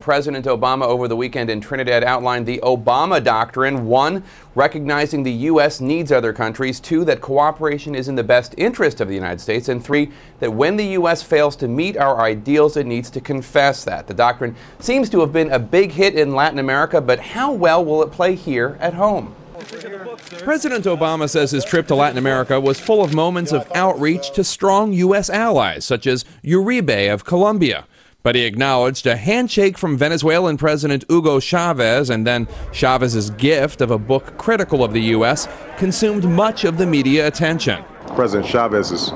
President Obama over the weekend in Trinidad outlined the Obama Doctrine. 1, recognizing the U.S. needs other countries. 2, that cooperation is in the best interest of the United States. And 3, that when the U.S. fails to meet our ideals, it needs to confess that. The doctrine seems to have been a big hit in Latin America, but how well will it play here at home? President Obama says his trip to Latin America was full of moments of outreach to strong U.S. allies, such as Uribe of Colombia. But he acknowledged a handshake from Venezuelan President Hugo Chavez, and then Chavez's gift of a book critical of the U.S. consumed much of the media attention. President Chavez is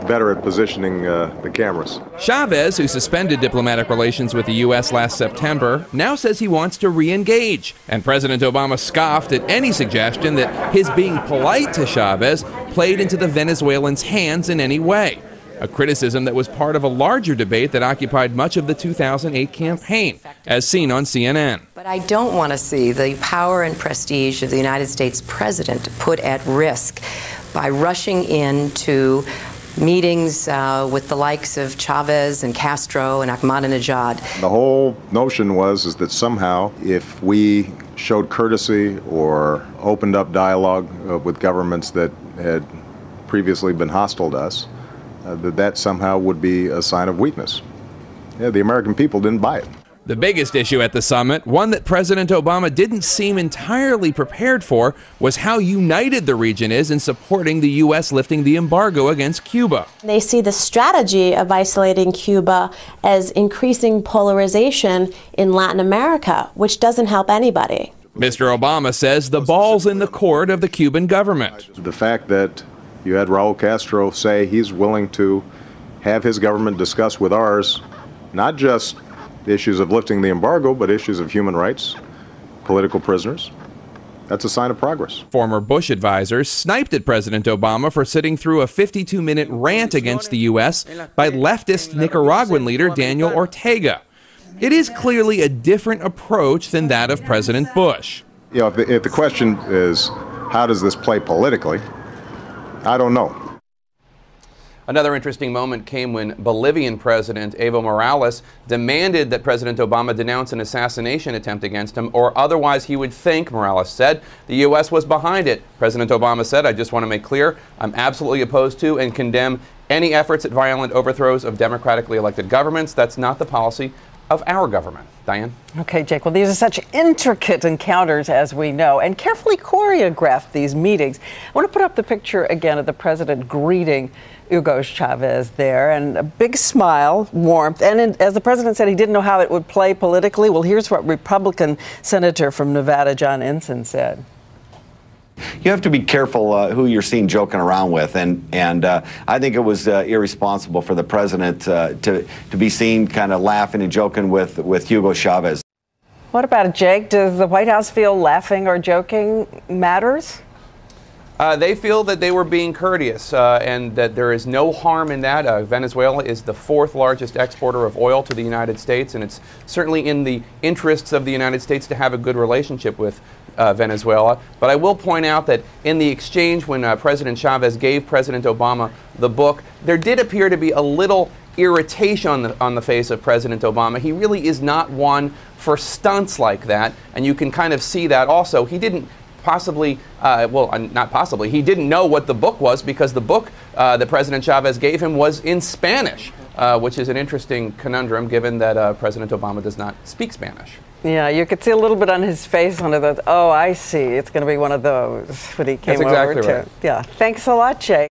better at positioning the cameras. Chavez, who suspended diplomatic relations with the U.S. last September, now says he wants to re-engage. And President Obama scoffed at any suggestion that his being polite to Chavez played into the Venezuelans' hands in any way. A criticism that was part of a larger debate that occupied much of the 2008 campaign, as seen on CNN. But I don't want to see the power and prestige of the United States president put at risk by rushing into meetings with the likes of Chavez and Castro and Ahmadinejad. The whole notion was that somehow if we showed courtesy or opened up dialogue with governments that had previously been hostile to us, that somehow would be a sign of weakness. Yeah, the American people didn't buy it. The biggest issue at the summit, one that President Obama didn't seem entirely prepared for, was how united the region is in supporting the U.S. lifting the embargo against Cuba. They see the strategy of isolating Cuba as increasing polarization in Latin America, which doesn't help anybody. Mr. Obama says the ball's in the court of the Cuban government. The fact that you had Raul Castro say he's willing to have his government discuss with ours not just issues of lifting the embargo, but issues of human rights, political prisoners. That's a sign of progress. Former Bush advisors sniped at President Obama for sitting through a 52-minute rant against the U.S. by leftist Nicaraguan leader Daniel Ortega. It is clearly a different approach than that of President Bush. You know, if the question is, how does this play politically? I don't know. Another interesting moment came when Bolivian President Evo Morales demanded that President Obama denounce an assassination attempt against him, or otherwise he would think, Morales said, the U.S. was behind it. President Obama said, I just want to make clear, I'm absolutely opposed to and condemn any efforts at violent overthrows of democratically elected governments. That's not the policy of our government. Diane? Okay, Jake. Well, these are such intricate encounters, as we know, and carefully choreographed, these meetings. I want to put up the picture again of the president greeting Hugo Chavez there, and a big smile, warmth. And as the president said, he didn't know how it would play politically. Well, here's what Republican Senator from Nevada, John Ensign, said. You have to be careful who you're seen joking around with, and I think it was irresponsible for the president to be seen kind of laughing and joking with Hugo Chavez. What about it, Jake? Does the White House feel laughing or joking matters? They feel that they were being courteous and that there is no harm in that. Venezuela is the 4th largest exporter of oil to the United States, and it's certainly in the interests of the United States to have a good relationship with Venezuela. But I will point out that in the exchange when President Chavez gave President Obama the book, there did appear to be a little irritation on the face of President Obama. He really is not one for stunts like that, and you can kind of see that also. He didn't possibly, not possibly, he didn't know what the book was because the book that President Chavez gave him was in Spanish, which is an interesting conundrum given that President Obama does not speak Spanish. Yeah, you could see a little bit on his face, one of those, oh, I see, it's going to be one of those when he came over. That's exactly right. Yeah, thanks a lot, Jake.